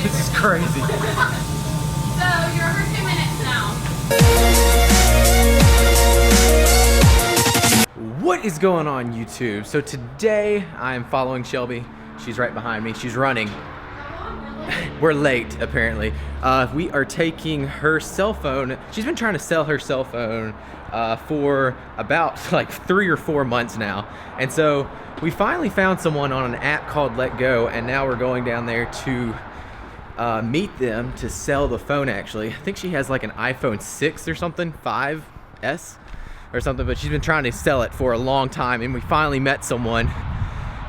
This is crazy. So you're over 2 minutes now. What is going on, YouTube? So today I'm following Shelby. She's right behind me. She's running. We're late, apparently. We are taking her cell phone. She's been trying to sell her cell phone for about like 3 or 4 months now. And so we finally found someone on an app called Let Go, and now we're going down there to meet them to sell the phone, actually. I think she has like an iPhone 6 or something, 5S or something, but she's been trying to sell it for a long time, and we finally met someone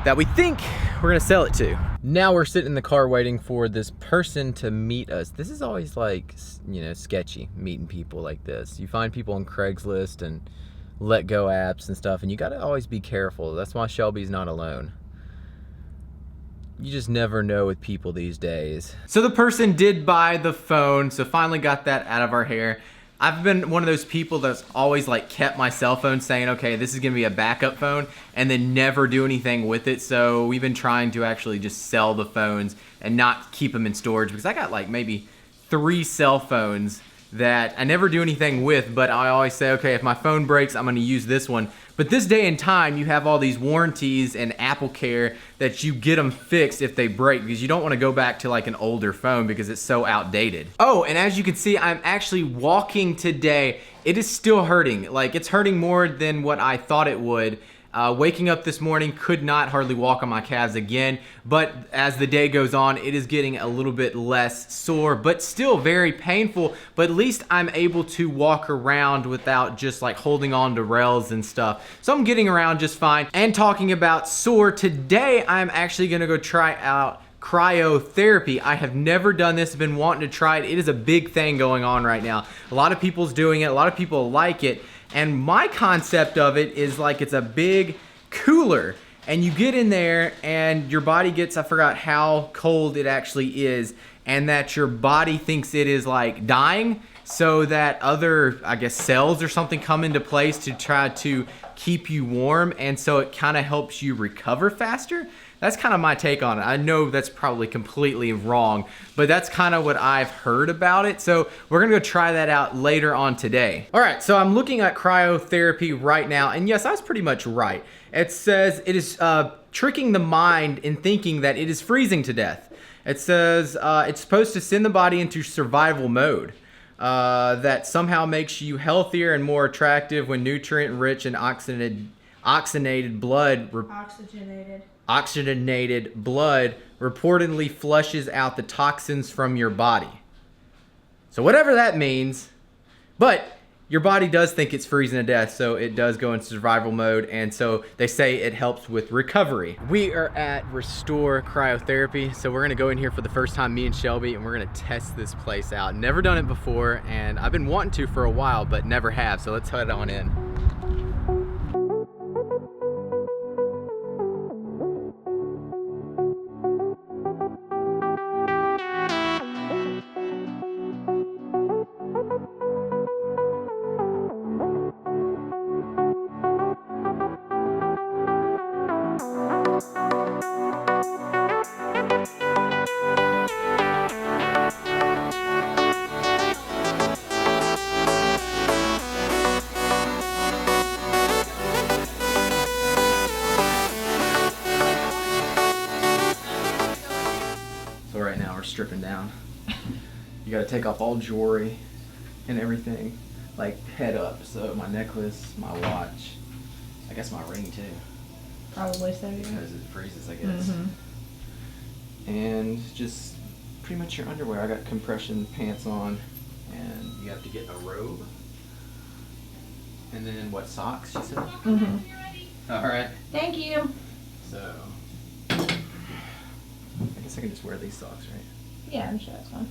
that we think we're gonna sell it to. Now we're sitting in the car waiting for this person to meet us. This is always like, you know, sketchy, meeting people like this. You find people on Craigslist and Let Go apps and stuff, and you gotta always be careful. That's why Shelby's not alone. You just never know with people these days. So the person did buy the phone, so finally got that out of our hair. I've been one of those people that's always like kept my cell phone saying, okay, this is gonna be a backup phone, and then never do anything with it. So we've been trying to actually just sell the phones and not keep them in storage, because I got like maybe 3 cell phones that I never do anything with, but I always say, okay, if my phone breaks, I'm gonna use this one. But this day and time, you have all these warranties and Apple Care that you get them fixed if they break, because you don't wanna go back to like an older phone because it's so outdated. Oh, and as you can see, I'm actually walking today. It is still hurting. Like, it's hurting more than what I thought it would. Waking up this morning, could not hardly walk on my calves again, but as the day goes on, it is getting a little bit less sore, but still very painful. But at least I'm able to walk around without just like holding on to rails and stuff. So I'm getting around just fine. And talking about sore, today I'm actually gonna go try out cryotherapy. I have never done this, been wanting to try it. It is a big thing going on right now. A lot of people's doing it, a lot of people like it. And my concept of it is like it's a big cooler, and you get in there and your body gets, I forgot how cold it actually is, and that your body thinks it is like dying, so that other, I guess, cells or something come into place to try to keep you warm, and so it kind of helps you recover faster. That's kind of my take on it. I know that's probably completely wrong, but that's kind of what I've heard about it. So we're gonna go try that out later on today. All right, so I'm looking at cryotherapy right now, and yes, I was pretty much right. It says it is tricking the mind in thinking that it is freezing to death. It says it's supposed to send the body into survival mode. That somehow makes you healthier and more attractive when nutrient-rich and oxygenated blood reportedly flushes out the toxins from your body. So whatever that means, but your body does think it's freezing to death, so it does go into survival mode, and so they say it helps with recovery. We are at Restore Cryotherapy, so we're gonna go in here for the first time, me and Shelby, and we're gonna test this place out. Never done it before, and I've been wanting to for a while, but never have, so let's head on in. Stripping down. You gotta take off all jewelry and everything, like head up. So my necklace, my watch, I guess my ring too. Probably so, yeah. Because it freezes, I guess. And just pretty much your underwear. I got compression pants on, and you have to get a robe. And then what, socks, she said? All right. Thank you. So, I guess I can just wear these socks, right? Yeah, I'm sure that's fine.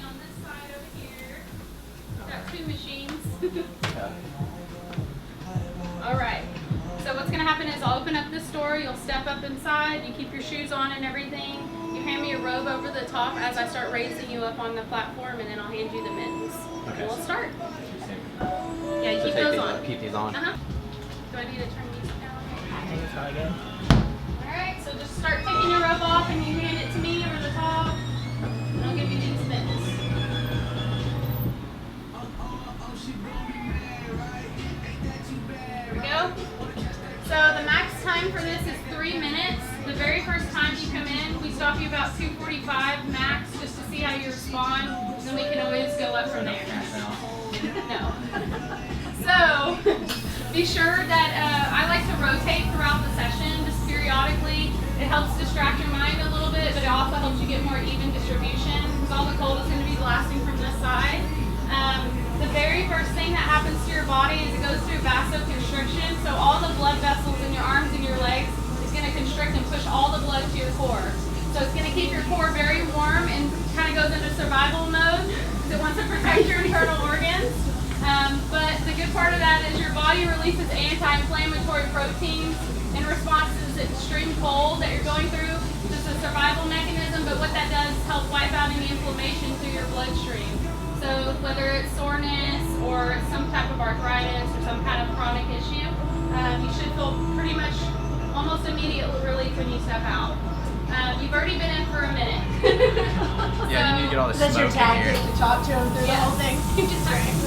On this side over here, got 2 machines. All right. So what's gonna happen is I'll open up this door. You'll step up inside. You keep your shoes on and everything. You hand me a robe over the top as I start raising you up on the platform, and then I'll hand you the mittens. Okay. And we'll start. Yeah, you So keep take those these on. keep these on. Do I need to turn these down? I think it's really good. Alright, so just start taking your rope off and you hand it to me over the top. And I'll give you these mitts. Here we go. So the max time for this is 3 minutes. The very first time you come in, we stop you about 2:45 max just to see how you respond. Then we can always go up from there. No. So be sure that I like to rotate throughout the session just periodically. It helps distract your mind a little bit, but it also helps you get more even distribution because all the cold is going to be blasting from this side. The very first thing that happens to your body is it goes through vasoconstriction. So all the blood vessels in your arms and your legs is going to constrict and push all the blood to your core. So it's going to keep your core very warm and kind of goes into survival mode because it wants to protect your internal organs. But the good part of that is your body releases anti-inflammatory proteins in response to this extreme cold that you're going through. It's a survival mechanism, but what that does is help wipe out any inflammation through your bloodstream. So whether it's soreness or some type of arthritis or some kind of chronic issue, you should feel pretty much almost immediate relief when you step out. You've already been in for a minute. Yeah, you need to get all the That's your smoke in tactic here. to talk to him through the whole thing.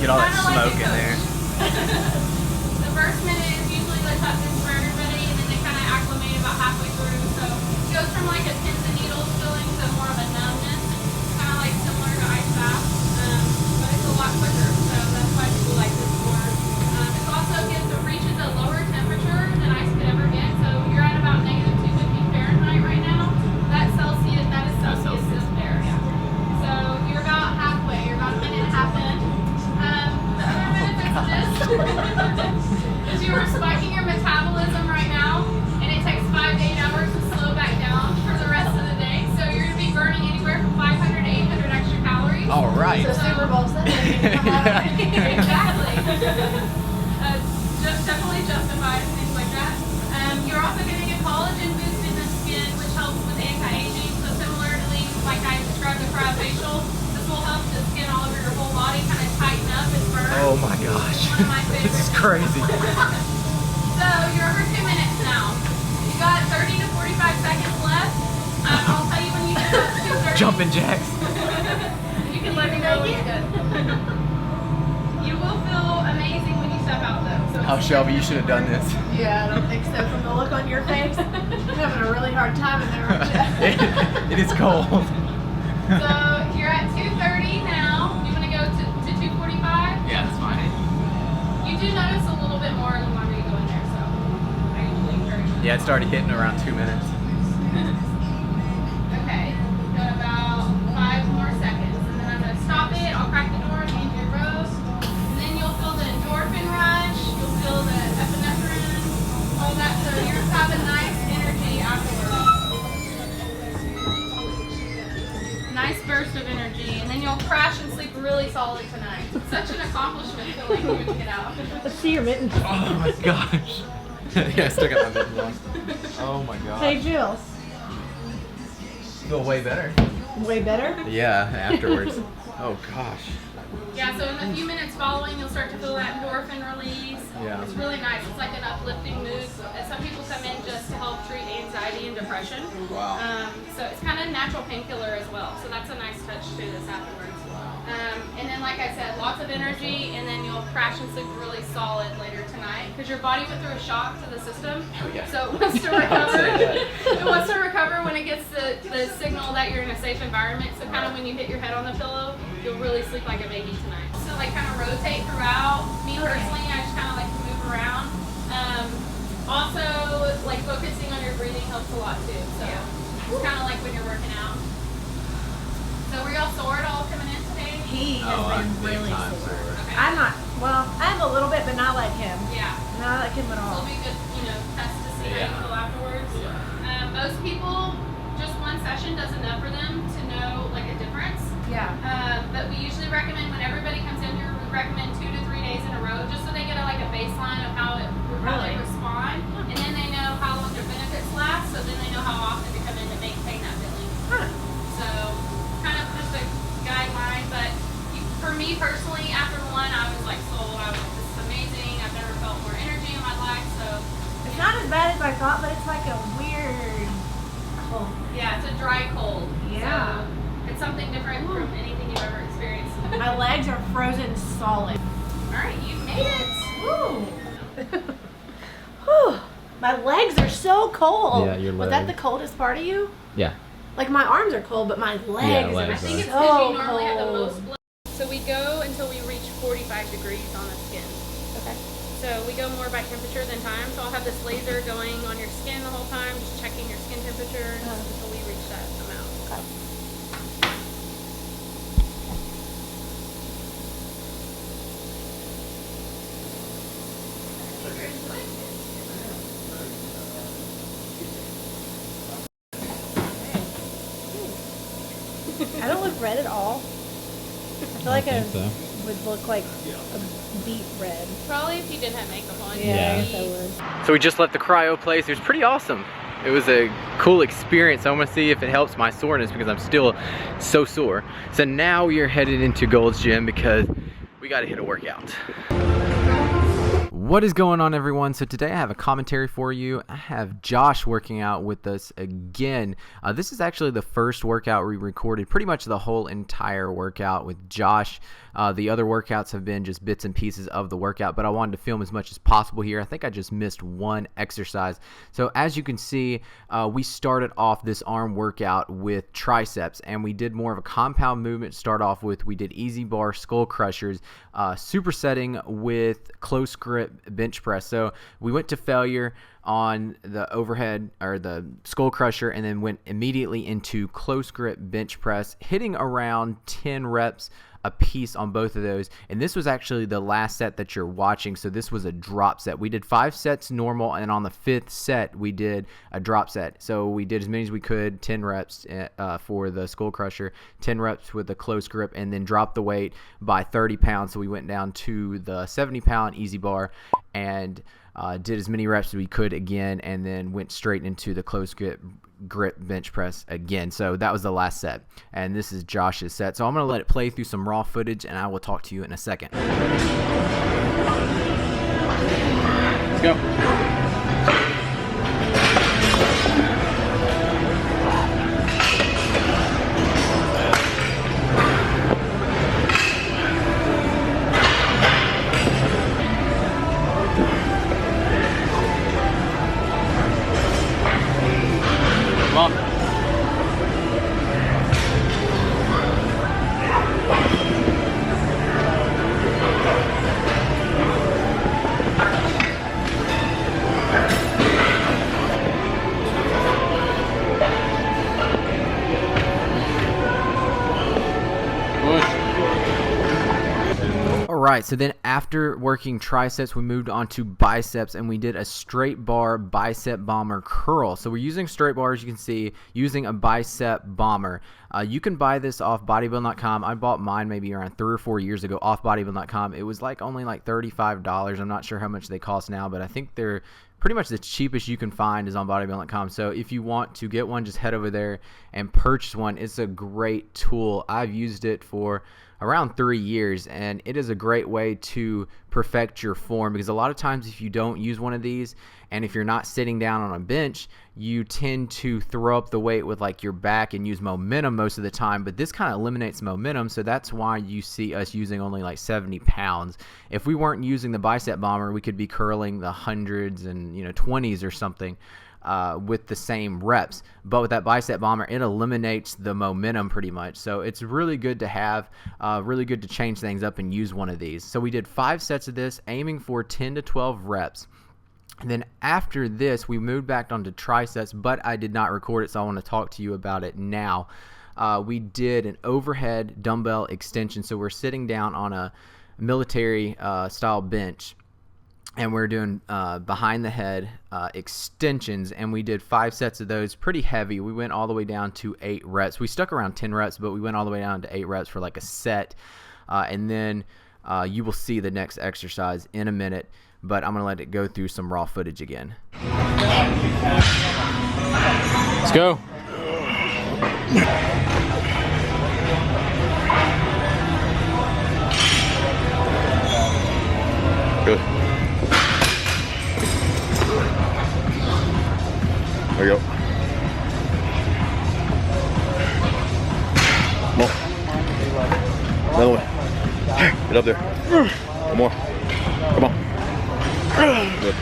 Get all that Kinda like smoke a in there. The first minute is usually the toughest for everybody, and then they kind of acclimate about halfway through. So it goes from like a pins and needles feeling to more of a numbness, kind of like similar to ice bath, but it's a lot quicker. So that's why people like this more. It also reaches a lower temperature than ice could ever get. So you're at about -250 Fahrenheit right now. That is Celsius is there. Yeah. So you're about halfway. You're about a minute and a half in. The other benefits of this is you are spiking your metabolism right now, and it takes 5 to 8 hours to slow back down for the rest of the day. So you're going to be burning anywhere from 500 to 800 extra calories. All right. So Super Bowl Sunday. Exactly. Just definitely justified and things like that. You're also getting a collagen boost in the skin, which helps with anti-aging. So similarly, like I described the cryofacial, this will help the skin all over your whole body kind of tighten up and firm. Oh my gosh. One of my favorites. This is crazy. So you're over 2 minutes now. You got 30 to 45 seconds left. I'll tell you when you get about 2:30. Jumping jacks. You can let me know when you're good. You will feel amazing when you step out though. So Oh, Shelby, you should have done this. Yeah, I don't think so. From the look on your face, you're having a really hard time in there, aren't you? It is cold. So you're at 2:30 now. You want to go to 2:45? Yeah, that's fine. You do notice a little bit more the longer you go in there, so I usually encourage you. Yeah, it's already hitting around 2 minutes. Okay, we've got about 5 more seconds, and then I'm going to stop it. I'll crack the door and hand you a rose, and then you'll feel the endorphin rush. You'll feel the epinephrine, all that. So you're having nice energy afterwards. Nice burst of energy, and then you'll crash and sleep really solid tonight. Such an accomplishment feeling when you get out. Let's see your mittens. Oh my gosh. Yeah, I still got my mittens on. Oh my gosh. Hey, Jules. Feel way better. Way better? Yeah, afterwards. Oh gosh. Yeah, so in the few minutes following, you'll start to feel that endorphin release. Yeah. It's really nice. It's like an uplifting mood. And some people come in just to help treat anxiety and depression. Wow. So it's kind of a natural painkiller as well. So that's a nice touch to this afterwards. And then, like I said, lots of energy, and then you'll crash and sleep really solid later tonight because your body went through a shock to the system. Oh, yeah. So it wants to recover. It wants to recover when it gets the signal that you're in a safe environment. So kind of when you hit your head on the pillow, you'll really sleep like a baby tonight. So like kind of rotate throughout. Me personally, I just kind of like to move around. Also, like focusing on your breathing helps a lot too. So it's kind of like when you're working out. So were y'all sore at all coming in today? He has been really sore. Okay. I'm not, well, I have a little bit, but not like him. Yeah. Not like him at So all. it'll be good, test to see how you feel afterwards. Most people, just one session does enough for them to know like a difference. Yeah. But we usually recommend when everybody comes in here, we recommend 2 to 3 days in a row, just so they get a baseline of how they Really? respond, and then they know how long their benefits last. So then they know how often to come in to maintain that feeling. Huh. So kind of just a guideline, but for me personally, after one, I was like sold. I was like, this is as bad as I thought, but it's like a weird cold. Yeah, it's a dry cold. Yeah. So it's something different from anything you've ever experienced. My legs are frozen solid. All right, you made it. Woo. Whew. My legs are so cold. Yeah, your Was that leg. the coldest part of you? Yeah. Like my arms are cold, but my legs, legs are I think it's so because you normally have the cold. most blood. So we go until we reach 45 degrees on the skin. Okay. So we go more by temperature than time. So I'll have this laser going on your skin the whole time, just checking your skin temperature until we reach that amount. Okay. I don't look red at all. I feel like I would look like a beet red. Probably if you didn't have makeup on. I Yeah. guess I would. So we just left the cryo place. It was pretty awesome. It was a cool experience. I want to see if it helps my soreness because I'm still so sore. So now we are headed into Gold's Gym because we got to hit a workout. What is going on, everyone? So today I have a commentary for you. I have Josh working out with us again. This is actually the first workout we recorded, pretty much the whole entire workout with Josh. The other workouts have been just bits and pieces of the workout, but I wanted to film as much as possible here. I think I just missed one exercise. So as you can see, we started off this arm workout with triceps, and we did more of a compound movement to start off with. We did easy bar skull crushers, supersetting with close grip bench press. So we went to failure on the overhead or the skull crusher and then went immediately into close grip bench press, hitting around 10 reps a piece on both of those. And this was actually the last set that you're watching. So this was a drop set. We did 5 sets normal, and on the 5th set we did a drop set. So we did as many as we could, 10 reps for the skull crusher, 10 reps with the close grip, and then dropped the weight by 30 pounds. So we went down to the 70-pound easy bar and did as many reps as we could again, and then went straight into the close grip bench press again. So that was the last set, and this is Josh's set. So I'm going to let it play through some raw footage, and I will talk to you in a second. Let's go. Come on. Alright, so then after working triceps, we moved on to biceps, and we did a straight bar bicep bomber curl. So we're using straight bars, you can see, using a bicep bomber. You can buy this off bodybuilding.com. I bought mine maybe around 3 or 4 years ago off bodybuilding.com. It was only like $35. I'm not sure how much they cost now, but I think they're pretty much the cheapest you can find is on bodybuilding.com. So if you want to get one, just head over there and purchase one. It's a great tool. I've used it for around 3 years, and it is a great way to perfect your form, because a lot of times if you don't use one of these, and if you're not sitting down on a bench, you tend to throw up the weight with your back and use momentum most of the time. But this kind of eliminates momentum, so that's why you see us using only 70 pounds. If we weren't using the bicep bomber, we could be curling the hundreds and 20s or something with the same reps. But with that bicep bomber, it eliminates the momentum pretty much. So it's really good to have, really good to change things up and use one of these. So we did 5 sets of this, aiming for 10 to 12 reps. And then after this, we moved back onto triceps, but I did not record it, so I want to talk to you about it now. We did an overhead dumbbell extension. So we're sitting down on a military style bench, and we're doing behind the head extensions, and we did 5 sets of those, pretty heavy. We went all the way down to 8 reps. We stuck around 10 reps, but we went all the way down to 8 reps for a set. And then you will see the next exercise in a minute, but I'm going to let it go through some raw footage again. Let's go. Good. There you go. Come on. Another one. Get up there. One more. Come on. Good.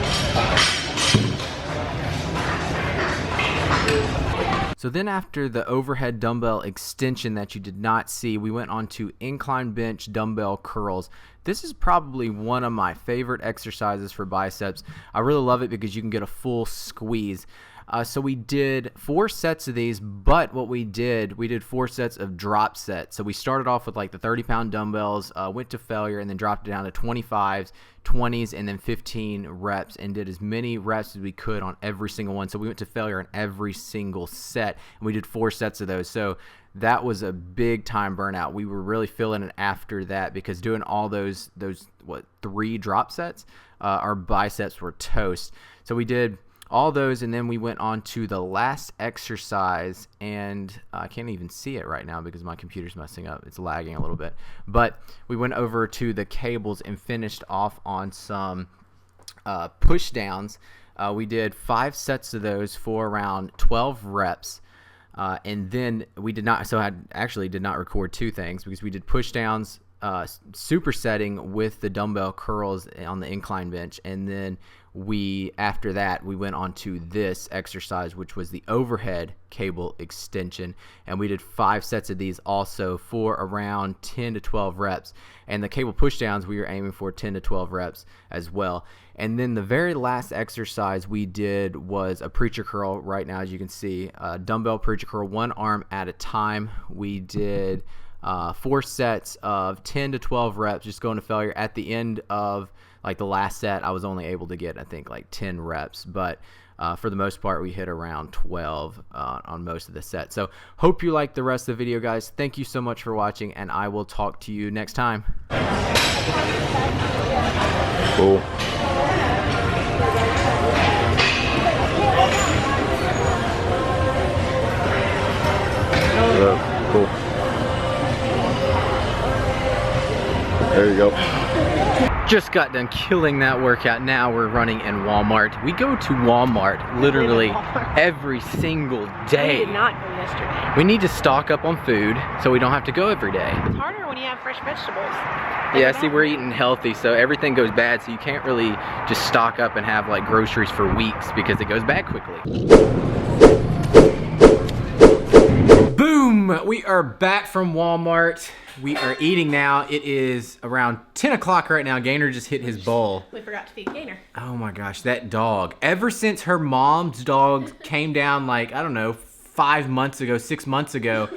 So then after the overhead dumbbell extension that you did not see, we went on to incline bench dumbbell curls. This is probably one of my favorite exercises for biceps. I really love it because you can get a full squeeze. So we did 4 sets of these, but what we did 4 sets of drop sets. So we started off with like the 30-pound dumbbells, went to failure, and then dropped it down to 25s, 20s, and then 15 reps, and did as many reps as we could on every single one. So we went to failure in every single set, and we did 4 sets of those. So that was a big time burnout. We were really feeling it after that because doing all those 3 drop sets, our biceps were toast. So we did all those, and then we went on to the last exercise, and I can't even see it right now because my computer's messing up. It's lagging a little bit. But we went over to the cables and finished off on some push downs. We did 5 sets of those for around 12 reps. And then we did not, so I actually did not record 2 things because we did push downs, supersetting with the dumbbell curls on the incline bench, and then after that we went on to this exercise, which was the overhead cable extension, and we did 5 sets of these also for around 10 to 12 reps. And the cable push downs, we were aiming for 10 to 12 reps as well. And then the very last exercise we did was a preacher curl. Right now, as you can see, dumbbell preacher curl, 1 arm at a time. We did 4 sets of 10 to 12 reps, just going to failure. At the end of like the last set, I was only able to get, I think, like 10 reps, but for the most part, we hit around 12 on most of the sets. So hope you like the rest of the video, guys. Thank you so much for watching, and I will talk to you next time. Cool. Cool. There you go. Just got done killing that workout. Now we're running in Walmart. We go to Walmart literally every single day. We did not go yesterday. We need to stock up on food so we don't have to go every day. It's harder when you have fresh vegetables. Yeah, see, we're eating healthy, so everything goes bad, so you can't really just stock up and have like groceries for weeks because it goes bad quickly. Boom! We are back from Walmart. We are eating now. It is around 10 o'clock right now. Gainer just hit his bowl. We forgot to feed Gainer. Oh my gosh, that dog. Ever since her mom's dog came down like, I don't know, 5 months ago, 6 months ago,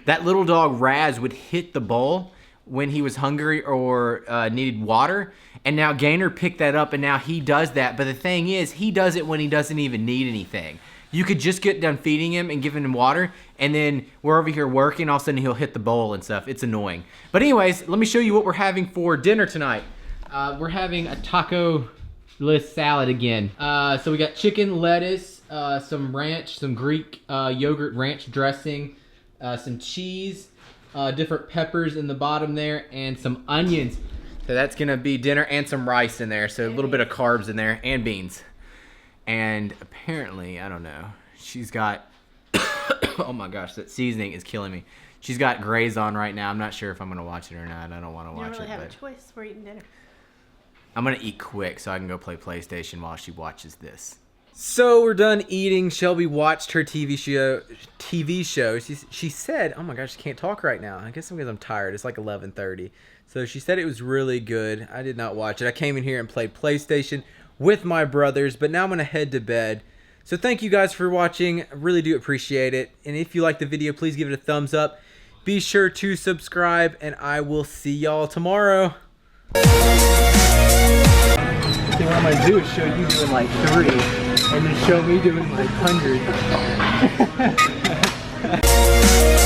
that little dog Raz would hit the bowl when he was hungry or needed water. And now Gainer picked that up, and now he does that. But the thing is, he does it when he doesn't even need anything. You could just get done feeding him and giving him water, and then we're over here working, all of a sudden he'll hit the bowl and stuff. It's annoying. But anyways, let me show you what we're having for dinner tonight. We're having a taco-less salad again. So we got chicken, lettuce, some ranch, some Greek yogurt ranch dressing, some cheese, different peppers in the bottom there, and some onions. So that's gonna be dinner, and some rice in there. So a little bit of carbs in there, and beans. And apparently, I don't know, she's got, oh my gosh, that seasoning is killing me. She's got Grays on right now. I'm not sure if I'm going to watch it or not. I don't want to watch it. You don't really have but a choice. We're eating dinner. I'm going to eat quick so I can go play PlayStation while she watches this. So we're done eating. Shelby watched her TV show. She said, oh my gosh, she can't talk right now. I guess because I'm tired. It's like 11:30. So she said it was really good. I did not watch it. I came in here and played PlayStation with my brothers, but now I'm gonna head to bed. So thank you guys for watching. I really do appreciate it. And if you like the video, please give it a thumbs up. Be sure to subscribe, and I will see y'all tomorrow. See, what I'm gonna do is show you doing like 3, and then show me doing like 100.